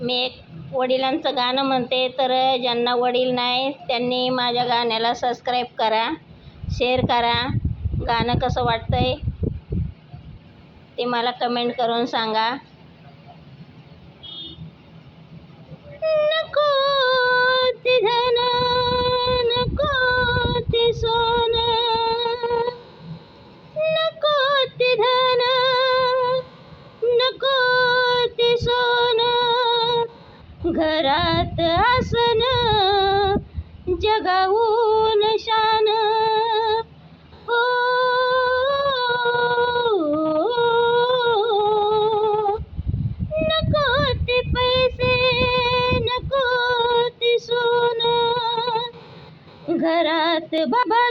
मी एक वडिलांचं गाणं म्हणते, तर ज्यांना वडील नाही त्यांनी माझ्या गाण्याला सबस्क्राईब करा, शेअर करा. गाणं कसं वाटतंय ते मला कमेंट करून सांगा. नको ते धन, नको ते सोनं, नको ते धन, नको ते सोनं, घरात आसनं जगावून शान. हो, नको ते पैसे, नको ते सोनं, घरात बाबा